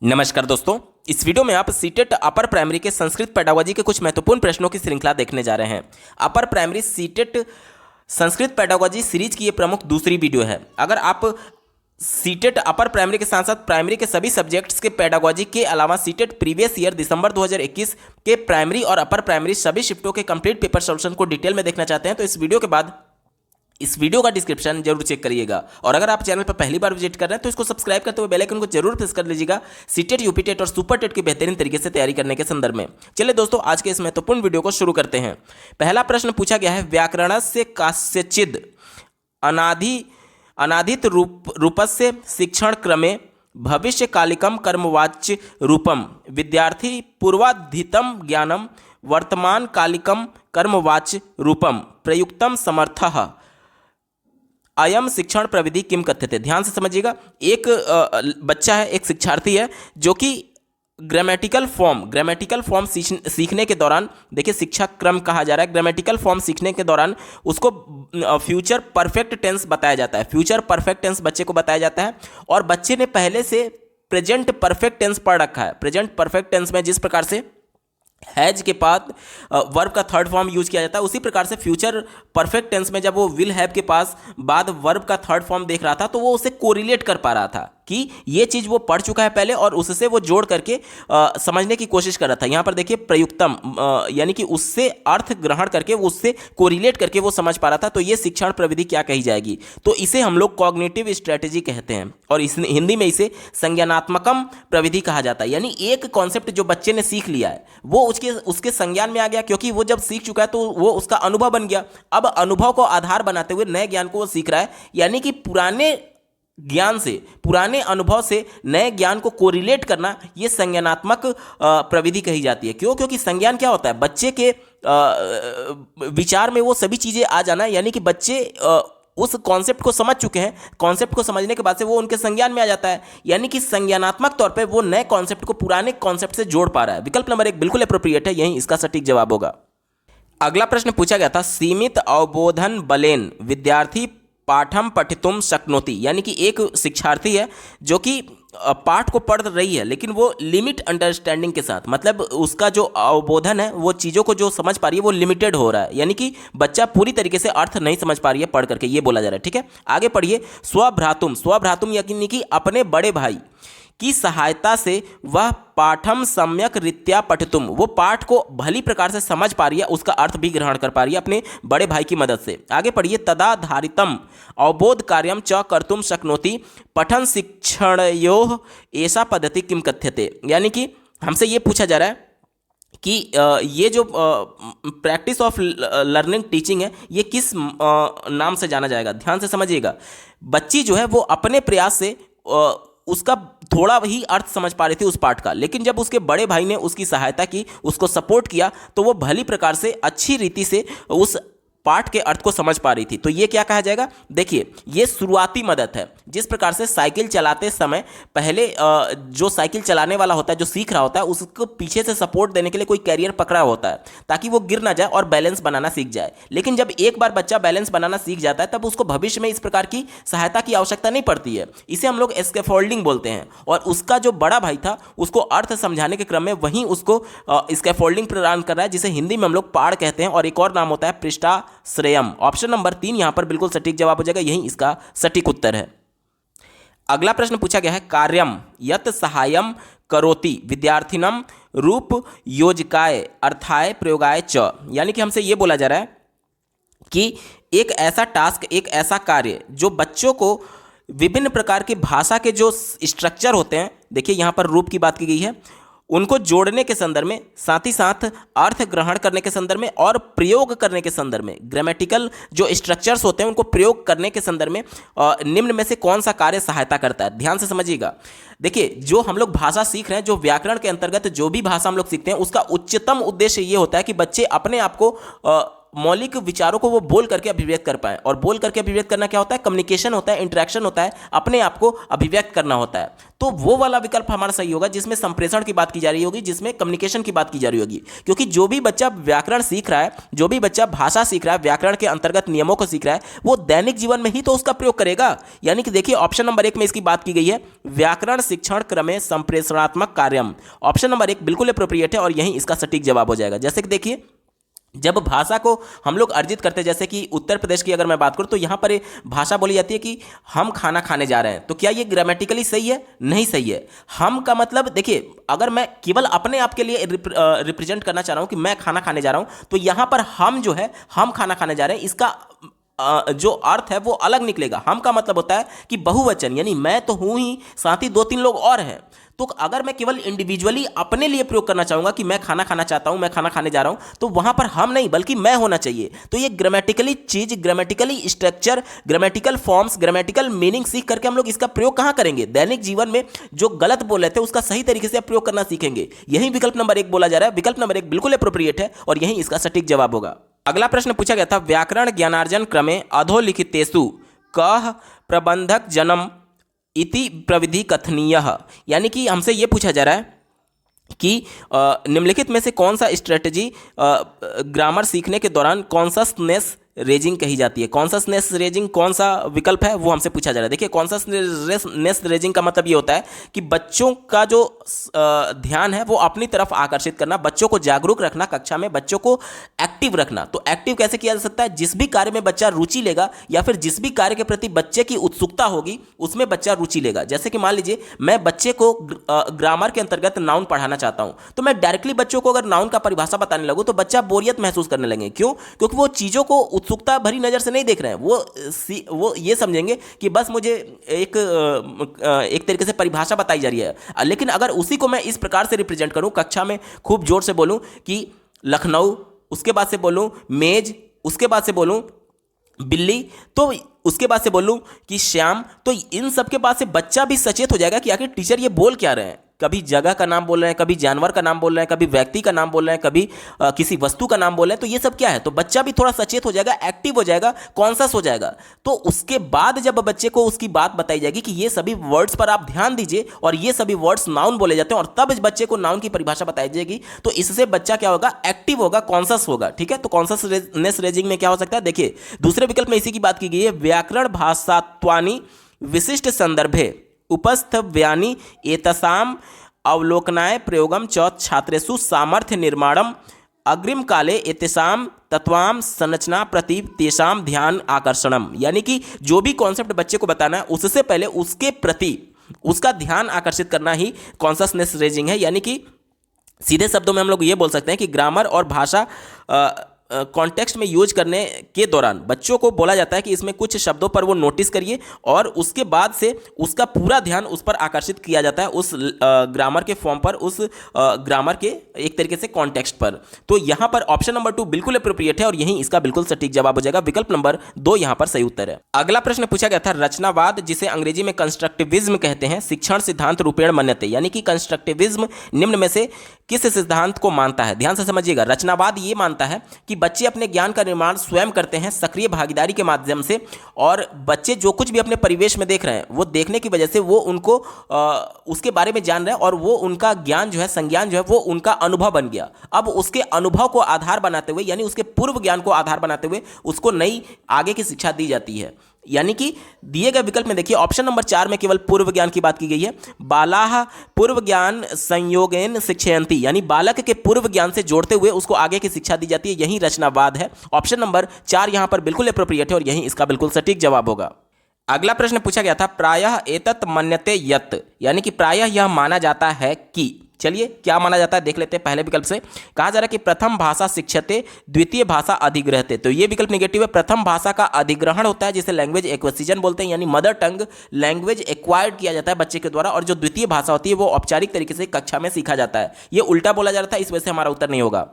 नमस्कार दोस्तों, इस वीडियो में आप सीटेट अपर प्राइमरी के संस्कृत पेडागोजी के कुछ महत्वपूर्ण प्रश्नों की श्रृंखला देखने जा रहे हैं। Upper primary CTET Sanskrit pedagogy series की ये प्रमुख दूसरी वीडियो है। अगर आप सीटेट अपर प्राइमरी के साथ साथ प्राइमरी के सभी सब्जेक्ट्स के पेडागोजी के अलावा सीटेट प्रीवियस ईयर दिसंबर 2021 के प्राइमरी और अपर प्राइमरी सभी शिफ्टों के कंप्लीट पेपर सॉल्यूशन को डिटेल में देखना चाहते हैं तो इस वीडियो के बाद इस वीडियो का डिस्क्रिप्शन जरूर चेक करिएगा। और अगर आप चैनल पर पहली बार विजिट कर रहे हैं तो इसको सब्सक्राइब करते हुए बेल आइकन को जरूर प्रेस कर लीजिएगा सीटेट, यूपी टेट और सुपर टेट की बेहतरीन तरीके से तैयारी करने के संदर्भ में। चलिए दोस्तों, आज के इस महत्वपूर्ण वीडियो को शुरू करते हैं। पहला प्रश्न पूछा गया है, व्याकरणस्य कास्यचिद अनादित रूपस्य शिक्षण क्रमे भविष्यकालिकम कर्मवाच्य रूपम विद्यार्थी पूर्वाधितम ज्ञानम वर्तमान कालिकम कर्मवाच्य रूपम प्रयुक्तम समर्थः अयम शिक्षण प्रविधि किम कथ्यते। ध्यान से समझिएगा, एक बच्चा है, एक शिक्षार्थी है जो कि ग्रामेटिकल फॉर्म सीखने के दौरान, देखिए शिक्षा क्रम कहा जा रहा है, ग्रामेटिकल फॉर्म सीखने के दौरान उसको फ्यूचर परफेक्ट टेंस बताया जाता है। फ्यूचर परफेक्ट टेंस बच्चे को बताया जाता है और बच्चे ने पहले से प्रेजेंट परफेक्ट टेंस पढ़ रखा है। प्रेजेंट परफेक्ट टेंस में जिस प्रकार से हैज के बाद वर्ब का थर्ड फॉर्म यूज किया जाता है, उसी प्रकार से फ्यूचर परफेक्ट टेंस में जब वो विल हैव के पास बाद वर्ब का थर्ड फॉर्म देख रहा था तो वो उसे कोरिलेट कर पा रहा था कि ये चीज़ वो पढ़ चुका है पहले और उससे वो जोड़ करके समझने की कोशिश कर रहा था। यहाँ पर देखिए प्रयुक्तम यानी कि उससे अर्थ ग्रहण करके, उससे कोरिलेट करके वो समझ पा रहा था। तो ये शिक्षण प्रविधि क्या कही जाएगी? तो इसे हम लोग कॉग्निटिव स्ट्रेटेजी कहते हैं और इस हिंदी में इसे संज्ञानात्मकम प्रविधि कहा जाता है। यानी एक कॉन्सेप्ट जो बच्चे ने सीख लिया है वो उसके संज्ञान में आ गया, क्योंकि वो जब सीख चुका है तो वो उसका अनुभव बन गया। अब अनुभव को आधार बनाते हुए नए ज्ञान को वो सीख रहा है, यानी कि पुराने ज्ञान से, पुराने अनुभव से नए ज्ञान को कोरिलेट करना, ये संज्ञानात्मक प्रविधि कही जाती है। क्यों? क्योंकि संज्ञान क्या होता है? बच्चे के विचार में वो सभी चीज़ें आ जाना, यानी कि बच्चे उस कॉन्सेप्ट को समझ चुके हैं। कॉन्सेप्ट को समझने के बाद से वो उनके संज्ञान में आ जाता है, यानी कि संज्ञानात्मक तौर पे वो नए कॉन्सेप्ट को पुराने कॉन्सेप्ट से जोड़ पा रहा है। विकल्प नंबर 1 बिल्कुल अप्रोप्रिएट है, यही इसका सटीक जवाब होगा। अगला प्रश्न पूछा गया था, सीमित अवबोधन बलेन विद्यार्थी पाठम पठितुम शक्नोति। यानी कि एक शिक्षार्थी है जो कि पाठ को पढ़ रही है लेकिन वो लिमिट अंडरस्टैंडिंग के साथ, मतलब उसका जो अवबोधन है, वो चीज़ों को जो समझ पा रही है वो लिमिटेड हो रहा है, यानी कि बच्चा पूरी तरीके से अर्थ नहीं समझ पा रही है पढ़ करके, ये बोला जा रहा है। ठीक है, आगे पढ़िए। स्वभ्रातुम यानी कि अपने बड़े भाई की सहायता से वह पाठम सम्यक रीत्या पठितुम, वो पाठ को भली प्रकार से समझ पा रही है, उसका अर्थ भी ग्रहण कर पा रही है अपने बड़े भाई की मदद से। आगे पढ़िए। तदाधारितम अवबोध कार्यम च कर्तुम शक्नोति पठन शिक्षणयोः ऐसा पद्धति किम कथ्यते। यानी कि हमसे ये पूछा जा रहा है कि ये जो प्रैक्टिस ऑफ लर्निंग टीचिंग है, ये किस नाम से जाना जाएगा? ध्यान से समझिएगा। बच्ची जो है वो अपने प्रयास से उसका थोड़ा ही अर्थ समझ पा रही थी उस पाठ का, लेकिन जब उसके बड़े भाई ने उसकी सहायता की, उसको सपोर्ट किया, तो वो भली प्रकार से अच्छी रीति से उस पाठ के अर्थ को समझ पा रही थी। तो ये क्या कहा जाएगा? देखिए, ये शुरुआती मदद है। जिस प्रकार से साइकिल चलाते समय पहले जो साइकिल चलाने वाला होता है, जो सीख रहा होता है, उसको पीछे से सपोर्ट देने के लिए कोई कैरियर पकड़ा होता है ताकि वो गिर ना जाए और बैलेंस बनाना सीख जाए। लेकिन जब एक बार बच्चा बैलेंस बनाना सीख जाता है तब उसको भविष्य में इस प्रकार की सहायता की आवश्यकता नहीं पड़ती है। इसे हम लोग स्कैफोल्डिंग बोलते हैं। और उसका जो बड़ा भाई था उसको अर्थ समझाने के क्रम में वहीं उसको स्कैफोल्डिंग प्रदान कर रहा है, जिसे हिंदी में हम लोग पाड़ कहते हैं, और एक और नाम होता है पृष्ठाश्रयम। ऑप्शन नंबर 3 यहां पर बिल्कुल सटीक जवाब हो जाएगा, यही इसका सटीक उत्तर है। अगला प्रश्न पूछा गया है, कार्यम यत सहायम करोति विद्यार्थिनम रूप योजकाय अर्थाय प्रयोगाय च। यानी कि हमसे ये बोला जा रहा है कि एक ऐसा टास्क, एक ऐसा कार्य जो बच्चों को विभिन्न प्रकार की भाषा के जो स्ट्रक्चर होते हैं, देखिए यहाँ पर रूप की बात की गई है, उनको जोड़ने के संदर्भ में, साथ ही साथ अर्थ ग्रहण करने के संदर्भ में और प्रयोग करने के संदर्भ में, ग्रामेटिकल जो स्ट्रक्चर्स होते हैं उनको प्रयोग करने के संदर्भ में निम्न में से कौन सा कार्य सहायता करता है? ध्यान से समझिएगा। देखिए, जो हम लोग भाषा सीख रहे हैं, जो व्याकरण के अंतर्गत जो भी भाषा हम लोग सीखते हैं, उसका उच्चतम उद्देश्य ये होता है कि बच्चे अपने आप को मौलिक विचारों को वो बोल करके अभिव्यक्त कर पाए। और बोल करके अभिव्यक्त करना क्या होता है? कम्युनिकेशन होता है, इंटरेक्शन होता है, अपने आप को अभिव्यक्त करना होता है। तो वो वाला विकल्प हमारा सही होगा जिसमें संप्रेषण की बात की जा रही होगी, जिसमें कम्युनिकेशन की बात की जा रही होगी। क्योंकि जो भी बच्चा व्याकरण सीख रहा है, जो भी बच्चा भाषा सीख रहा है, व्याकरण के अंतर्गत नियमों को सीख रहा है, वो दैनिक जीवन में ही तो उसका प्रयोग करेगा। यानी कि देखिए ऑप्शन नंबर 1 में इसकी बात की गई है, व्याकरण शिक्षण क्रमे संप्रेषणात्मक कार्यम। ऑप्शन नंबर 1 बिल्कुल अप्रोप्रिएट है और यही इसका सटीक जवाब हो जाएगा। जैसे कि देखिए जब भाषा को हम लोग अर्जित करते हैं, जैसे कि उत्तर प्रदेश की अगर मैं बात करूं तो यहाँ पर भाषा बोली जाती है कि हम खाना खाने जा रहे हैं। तो क्या ये ग्रामेटिकली सही है? नहीं सही है। हम का मतलब देखिए, अगर मैं केवल अपने आप के लिए रिप्रेजेंट करना चाह रहा हूं कि मैं खाना खाने जा रहा हूं, तो यहाँ पर हम जो है, हम खाना खाने जा रहे हैं, इसका जो अर्थ है वो अलग निकलेगा। हम का मतलब होता है कि बहुवचन, यानी मैं तो हूं ही, साथ ही 2-3 लोग और हैं। तो अगर मैं केवल इंडिविजुअली अपने लिए प्रयोग करना चाहूंगा कि मैं खाना खाना चाहता हूं, मैं खाना खाने जा रहा हूं, तो वहां पर हम नहीं बल्कि मैं होना चाहिए। तो ये ग्रामेटिकली चीज, grammatically structure, grammatical forms, grammatical meaning सीख करके हम लोग इसका प्रयोग कहां करेंगे? दैनिक जीवन में जो गलत बोल रहे थे उसका सही तरीके से प्रयोग करना सीखेंगे। यही विकल्प नंबर 1 बोला जा रहा है। विकल्प नंबर 1 बिल्कुल अप्रोप्रिएट है और यही इसका सटीक जवाब होगा। अगला प्रश्न पूछा गया था, व्याकरण ज्ञानार्जन क्रमे अधोलिखितेषु कः प्रबंधक जन्म इति प्रविधि कथनीयः। यानी कि हमसे ये पूछा जा रहा है कि निम्नलिखित में से कौन सा स्ट्रेटजी ग्रामर सीखने के दौरान कॉन्शसनेस रेजिंग कही जाती है। कॉन्शसनेस रेजिंग कौन सा विकल्प है वो हमसे पूछा जा रहा है। देखिए कॉन्शसनेस रेजिंग का मतलब ये होता है कि बच्चों का जो ध्यान है वो अपनी तरफ आकर्षित करना, बच्चों को जागरूक रखना, कक्षा में बच्चों को एक्टिव रखना। तो एक्टिव कैसे किया जा सकता है? जिस भी कार्य में बच्चा रुचि लेगा या फिर जिस भी कार्य के प्रति बच्चे की उत्सुकता होगी उसमें बच्चा रुचि लेगा। जैसे कि मान लीजिए मैं बच्चे को ग्रामर के अंतर्गत नाउन पढ़ाना चाहता हूं, तो मैं डायरेक्टली बच्चों को अगर नाउन का परिभाषा बताने लगूं तो बच्चा बोरियत महसूस करने लगेंगे। क्यों? क्योंकि वो चीज़ों को उत्सुकता भरी नज़र से नहीं देख रहे हैं। वो ये समझेंगे कि बस मुझे एक तरीके से परिभाषा बताई जा रही है। लेकिन अगर उसी को मैं इस प्रकार से रिप्रेजेंट करूं, कक्षा में खूब जोर से बोलूं कि लखनऊ, उसके बाद से बोलूं मेज, उसके बाद से बोलूं बिल्ली, तो उसके बाद से बोलूं कि श्याम, तो इन सब के बाद से बच्चा भी सचेत हो जाएगा कि आखिर टीचर ये बोल क्या रहे हैं। कभी जगह का नाम बोल रहे हैं, कभी जानवर का नाम बोल रहे हैं, कभी व्यक्ति का नाम बोल रहे हैं, कभी किसी वस्तु का नाम बोल रहे हैं। तो ये सब क्या है? तो बच्चा भी थोड़ा सचेत हो जाएगा, एक्टिव हो जाएगा, कॉन्शियस हो जाएगा। तो उसके बाद जब बच्चे को उसकी बात बताई जाएगी कि ये सभी वर्ड्स पर आप ध्यान दीजिए और ये सभी वर्ड्स नाउन बोले जाते हैं, और तब बच्चे को नाउन की परिभाषा बताई जाएगी, तो इससे बच्चा क्या होगा? एक्टिव होगा, कॉन्शियस होगा। ठीक है, तो कॉन्शियसनेस रेजिंग में क्या हो सकता है? देखिए दूसरे विकल्प में इसी की बात की गई है, व्याकरण भाषात्वानि विशिष्ट संदर्भे उपस्थव्यानि एतसाम अवलोकनाय प्रयोगम च छात्रेषु सामर्थ्य निर्माणम अग्रिम काले एतेषाम तत्वाम संरचना प्रति तेषाम ध्यान आकर्षणम। यानी कि जो भी कॉन्सेप्ट बच्चे को बताना है उससे पहले उसके प्रति उसका ध्यान आकर्षित करना ही कॉन्शसनेस रेजिंग है। यानी कि सीधे शब्दों में हम लोग ये बोल सकते हैं कि ग्रामर और भाषा कॉन्टेक्स्ट में यूज करने के दौरान बच्चों को बोला जाता है कि इसमें कुछ शब्दों पर वो नोटिस करिए और उसके बाद से उसका पूरा ध्यान उस पर आकर्षित किया जाता है, उस ग्रामर के फॉर्म पर, उस ग्रामर के एक तरीके से कॉन्टेक्स्ट पर। तो यहाँ पर ऑप्शन नंबर 2 बिल्कुल अप्रोप्रिएट है और यही इसका बिल्कुल सटीक जवाब हो जाएगा। विकल्प नंबर 2 यहाँ पर सही उत्तर है। अगला प्रश्न पूछा गया था, रचनावाद जिसे अंग्रेजी में कंस्ट्रक्टिविज्म कहते हैं, शिक्षण सिद्धांत रूपेण मन्यते। यानी कि कंस्ट्रक्टिविज्म निम्न में से किस सिद्धांत को मानता है? ध्यान से समझिएगा। रचनावाद ये मानता है कि बच्चे अपने ज्ञान का निर्माण स्वयं करते हैं सक्रिय भागीदारी के माध्यम से, और बच्चे जो कुछ भी अपने परिवेश में देख रहे हैं वो देखने की वजह से वो उनको उसके बारे में जान रहे हैं, और वो उनका ज्ञान जो है, संज्ञान जो है, वो उनका अनुभव बन गया। अब उसके अनुभव को आधार बनाते हुए, यानी उसके पूर्व ज्ञान को आधार बनाते हुए उसको नई आगे की शिक्षा दी जाती है। यानी कि दिए गए विकल्प में देखिए ऑप्शन नंबर 4 में केवल पूर्व ज्ञान की बात की गई है। बालाह पूर्व ज्ञान संयोगेन शिक्षयन्ति, यानी बालक के पूर्व ज्ञान से जोड़ते हुए उसको आगे की शिक्षा दी जाती है, यही रचनावाद है। ऑप्शन नंबर 4 यहां पर बिल्कुल एप्रोप्रिएट है और यही इसका बिल्कुल सटीक जवाब होगा। अगला प्रश्न पूछा गया था, प्रायः एतत् मन्यते यत्, यानी कि प्रायः यह माना जाता है कि, चलिए क्या माना जाता है देख लेते हैं। पहले विकल्प से कहा जा रहा है कि प्रथम भाषा शिक्षते द्वितीय भाषा अधिग्रहते, तो ये विकल्प नेगेटिव है। प्रथम भाषा का अधिग्रहण होता है जिसे लैंग्वेज एक्विजिशन बोलते हैं, यानी मदर टंग लैंग्वेज एक्वायर्ड किया जाता है बच्चे के द्वारा, और जो द्वितीय भाषा होती है वो औपचारिक तरीके से कक्षा में सीखा जाता है। ये उल्टा बोला जा रहा था, इस वजह से हमारा उत्तर नहीं होगा।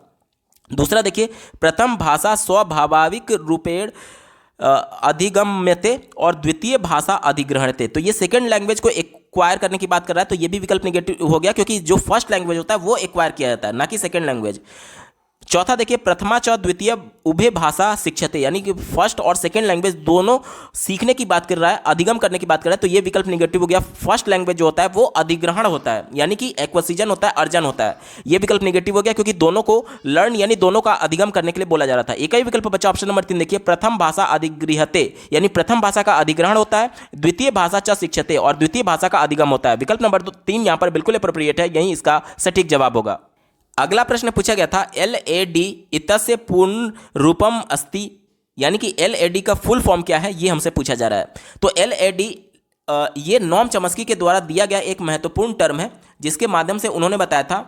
दूसरा देखिए, प्रथम भाषा स्वाभाविक रूपेण अधिगम्यते और द्वितीय भाषा अधिग्रहणते, तो ये सेकंड लैंग्वेज को एक्वायर करने की बात कर रहा है, तो ये भी विकल्प नेगेटिव हो गया, क्योंकि जो फर्स्ट लैंग्वेज होता है वो एक्वायर किया जाता है, ना कि सेकंड लैंग्वेज। चौथा देखिए, प्रथमा च द्वितीय उभय भाषा शिक्षते, यानी कि फर्स्ट और सेकंड लैंग्वेज दोनों सीखने की बात कर रहा है, अधिगम करने की बात कर रहा है, तो ये विकल्प निगेटिव हो गया। फर्स्ट लैंग्वेज जो होता है वो अधिग्रहण होता है, यानी कि एक्वसिजन होता है, अर्जन होता है, ये विकल्प निगेटिव हो गया, क्योंकि दोनों को लर्न यानी दोनों का अधिगम करने के लिए बोला जा रहा था। एक ही विकल्प बचा ऑप्शन नंबर 3 देखिए, प्रथम भाषा अधिगृहते, यानी प्रथम भाषा का अधिग्रहण होता है, द्वितीय भाषा च शिक्षते, और द्वितीय भाषा का अधिगम होता है। विकल्प नंबर 3 यहां पर बिल्कुल अप्रोप्रिएट है, यही इसका सटीक जवाब होगा। अगला प्रश्न पूछा गया था, LAD इतस्य पूर्ण रूपम अस्ति, यानी कि LAD का फुल फॉर्म क्या है, ये हमसे पूछा जा रहा है। तो LAD ये नॉम चॉम्स्की के द्वारा दिया गया एक महत्वपूर्ण टर्म है, जिसके माध्यम से उन्होंने बताया था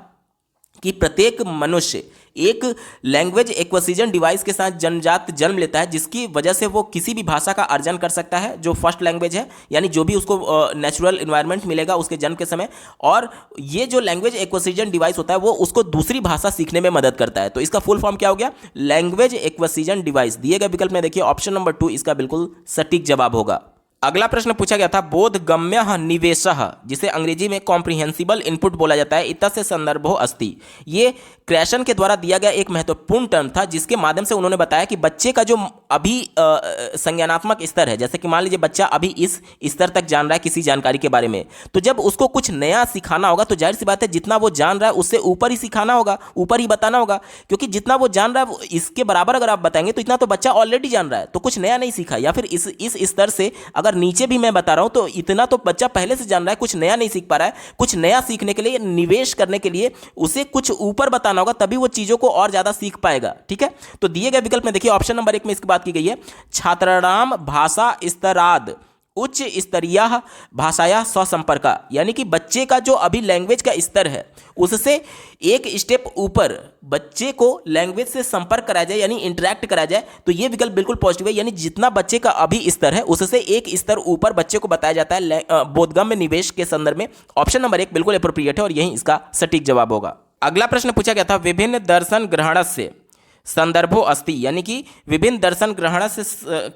कि प्रत्येक मनुष्य एक लैंग्वेज एक्विजिशन डिवाइस के साथ जन्मजात जन्म लेता है, जिसकी वजह से वो किसी भी भाषा का अर्जन कर सकता है जो फर्स्ट लैंग्वेज है, यानी जो भी उसको नेचुरल इन्वायरमेंट मिलेगा उसके जन्म के समय, और ये जो लैंग्वेज एक्विजिशन डिवाइस होता है वो उसको दूसरी भाषा सीखने में मदद करता है। तो इसका फुल फॉर्म क्या हो गया, लैंग्वेज एक्विजिशन डिवाइस। दिए गए विकल्प में देखिए ऑप्शन नंबर 2 इसका बिल्कुल सटीक जवाब होगा। अगला प्रश्न पूछा गया था, बोधगम्य निवेशः, जिसे अंग्रेजी में कॉम्प्रिहेंसिबल इनपुट बोला जाता है, इतस्य संदर्भो अस्ति, ये क्रैशन के द्वारा दिया गया एक महत्वपूर्ण टर्म था, जिसके माध्यम से उन्होंने बताया कि बच्चे का जो अभी संज्ञानात्मक स्तर है, जैसे कि मान लीजिए बच्चा अभी इस स्तर तक जान रहा है किसी जानकारी के बारे में, तो जब उसको कुछ नया सिखाना होगा तो जाहिर सी बात है जितना वो जान रहा है उससे ऊपर ही सिखाना होगा, ऊपर ही बताना होगा, क्योंकि जितना वो जान रहा है इसके बराबर अगर आप बताएंगे तो इतना तो बच्चा ऑलरेडी जान रहा है, तो कुछ नया नहीं सीखा, या फिर इस स्तर से अगर नीचे भी मैं बता रहा हूं तो इतना तो बच्चा पहले से जान रहा है, कुछ नया नहीं सीख पा रहा है। कुछ नया सीखने के लिए, निवेश करने के लिए उसे कुछ ऊपर बताना होगा, तभी वो चीजों को और ज्यादा सीख पाएगा। ठीक है, तो दिए गए विकल्प में देखिए ऑप्शन नंबर 1 में इसकी बात की गई है, छात्राणाम भाषा स्तराद उच्च स्तरीय भाषाया स्वसंपर्का, यानी कि बच्चे का जो अभी लैंग्वेज का स्तर है उससे एक स्टेप ऊपर बच्चे को लैंग्वेज से संपर्क कराया जाए, यानी इंटरेक्ट कराया जाए, तो ये विकल्प बिल्कुल पॉजिटिव है, यानी जितना बच्चे का अभी स्तर है उससे एक स्तर ऊपर बच्चे को बताया जाता है बोधगम्य निवेश के संदर्भ में। ऑप्शन नंबर 1 बिल्कुल एप्रोप्रिएट है और यही इसका सटीक जवाब होगा। अगला प्रश्न पूछा गया था, विभिन्न दर्शन ग्रहणस्य संदर्भो अस्ति, यानी कि विभिन्न दर्शन ग्रहण से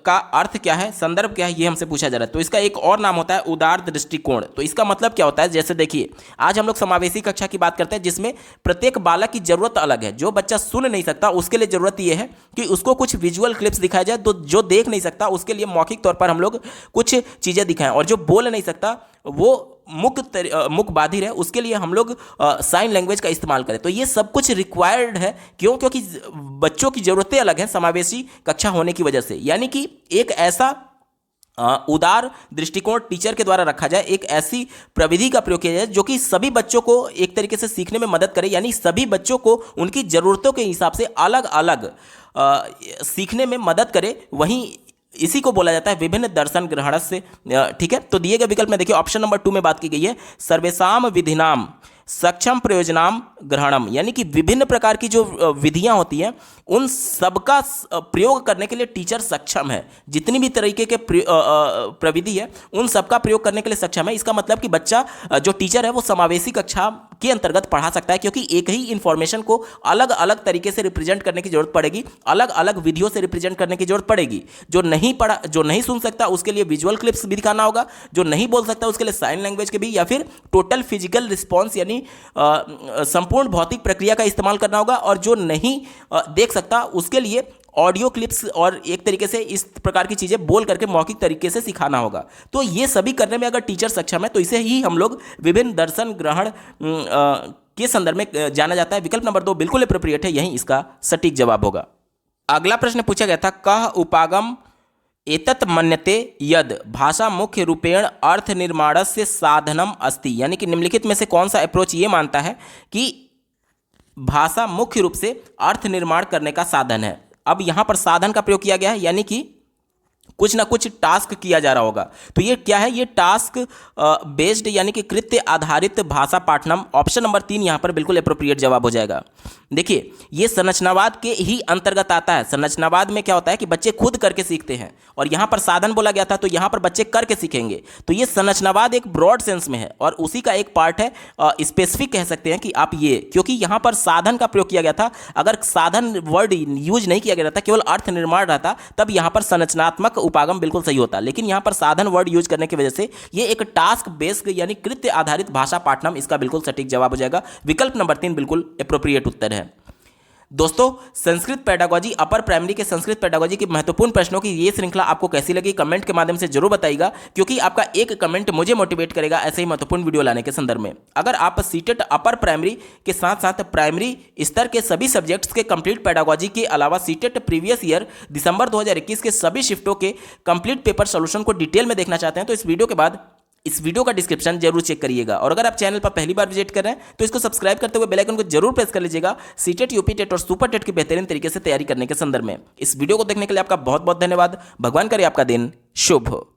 का अर्थ क्या है, संदर्भ क्या है, ये हमसे पूछा जा रहा है। तो इसका एक और नाम होता है उदार दृष्टिकोण। तो इसका मतलब क्या होता है, जैसे देखिए आज हम लोग समावेशी कक्षा की बात करते हैं, जिसमें प्रत्येक बालक की जरूरत अलग है। जो बच्चा सुन नहीं सकता उसके लिए जरूरत यह है कि उसको कुछ विजुअल क्लिप्स दिखाया जाए, तो जो देख नहीं सकता उसके लिए मौखिक तौर पर हम लोग कुछ चीज़ें दिखाएं, और जो बोल नहीं सकता वो मुख बाधिर है उसके लिए हम लोग साइन लैंग्वेज का इस्तेमाल करें। तो ये सब कुछ रिक्वायर्ड है, क्यों, क्योंकि बच्चों की ज़रूरतें अलग हैं समावेशी कक्षा होने की वजह से। यानी कि एक ऐसा उदार दृष्टिकोण टीचर के द्वारा रखा जाए, एक ऐसी प्रविधि का प्रयोग किया जाए जो कि सभी बच्चों को एक तरीके से सीखने में मदद करे, यानी सभी बच्चों को उनकी ज़रूरतों के हिसाब से अलग अलग सीखने में मदद करे। वहीं इसी को बोला जाता है विभिन्न दर्शन ग्रहण से। ठीक है, तो दिए गए विकल्प में देखिए ऑप्शन नंबर 2 में बात की गई है, सर्वेशाम विधिनाम सक्षम प्रयोजनाम ग्रहणम, यानी कि विभिन्न प्रकार की जो विधियां होती हैं उन सबका प्रयोग करने के लिए टीचर सक्षम है। जितनी भी तरीके के प्रविधि है उन सबका प्रयोग करने के लिए सक्षम है। इसका मतलब कि बच्चा जो टीचर है वो समावेशी कक्षा के अंतर्गत पढ़ा सकता है, क्योंकि एक ही इंफॉर्मेशन को अलग अलग तरीके से रिप्रेजेंट करने की जरूरत पड़ेगी, अलग अलग विधियों से रिप्रेजेंट करने की जरूरत पड़ेगी। जो नहीं सुन सकता उसके लिए विजुअल क्लिप्स भी दिखाना होगा, जो नहीं बोल सकता उसके लिए साइन लैंग्वेज के भी, या फिर टोटल फिजिकल रिस्पॉन्स यानी संपूर्ण भौतिक प्रक्रिया का इस्तेमाल करना होगा, और जो नहीं देख सकता उसके लिए ऑडियो क्लिप्स और एक तरीके से इस प्रकार की चीज़ें बोल करके मौखिक तरीके से सिखाना होगा। तो ये सभी करने में अगर टीचर सक्षम है तो इसे ही हम लोग विभिन्न दर्शन ग्रहण के संदर्भ में जाना जाता है। विकल्प नंबर 2 बिल्कुल एप्रोप्रिएट है, यही इसका सटीक जवाब होगा। अगला प्रश्न पूछा गया था, कह उपागम एतत् मन्यते यद भाषा मुख्य रूपेण अर्थ निर्माणस्य साधनम अस्ति, यानी कि निम्नलिखित में से कौन सा अप्रोच ये मानता है कि भाषा मुख्य रूप से अर्थ निर्माण करने का साधन है। अब यहां पर साधन का प्रयोग किया गया है, यानी कि कुछ ना कुछ टास्क किया जा रहा होगा। तो ये क्या है, ये टास्क बेस्ड यानी कि कृत्य आधारित भाषा पाठनम। ऑप्शन नंबर 3 यहाँ पर बिल्कुल एप्रोप्रिएट जवाब हो जाएगा। देखिए ये संरचनावाद के ही अंतर्गत आता है। संरचनावाद में क्या होता है कि बच्चे खुद करके सीखते हैं, और यहाँ पर साधन बोला गया था तो यहाँ पर बच्चे करके सीखेंगे। तो ये संरचनावाद एक ब्रॉड सेंस में है, और उसी का एक पार्ट है स्पेसिफिक कह सकते हैं कि आप ये, क्योंकि यहाँ पर साधन का प्रयोग किया गया था। अगर साधन वर्ड यूज नहीं किया गया था, केवल अर्थ निर्माण रहता, तब यहाँ पर संरचनात्मक उपागम बिल्कुल सही होता। लेकिन यहाँ पर साधन वर्ड यूज करने की वजह से ये एक टास्क बेस्ड यानी कृत्य आधारित भाषा पाठनम, इसका बिल्कुल सटीक जवाब हो जाएगा। विकल्प नंबर 3 बिल्कुल एप्रोप्रिएट उत्तर है। दोस्तों, संस्कृत पेडागोजी अपर प्राइमरी के संस्कृत पेडागोजी की महत्वपूर्ण प्रश्नों की ये श्रृंखला आपको कैसी लगी कमेंट के माध्यम से जरूर बताइएगा, क्योंकि आपका एक कमेंट मुझे मोटिवेट करेगा ऐसे ही महत्वपूर्ण वीडियो लाने के संदर्भ में। अगर आप सीटेट अपर प्राइमरी के साथ साथ प्राइमरी स्तर के सभी सब्जेक्ट्स के कंप्लीट पेडागोजी के अलावा सीटेट प्रीवियस ईयर दिसंबर 2021 के सभी शिफ्टों के कंप्लीट पेपर सोल्यूशन को डिटेल में देखना चाहते हैं तो इस वीडियो के बाद इस वीडियो का डिस्क्रिप्शन जरूर चेक करिएगा। और अगर आप चैनल पर पहली बार विजिट कर रहे हैं तो इसको सब्सक्राइब करते हुए बेल आइकन को जरूर प्रेस कर लीजिएगा सीटेट, यूपी टेट और सुपर टेट की बेहतरीन तरीके से तैयारी करने के संदर्भ में। इस वीडियो को देखने के लिए आपका बहुत बहुत धन्यवाद। भगवान करे आपका दिन शुभ हो।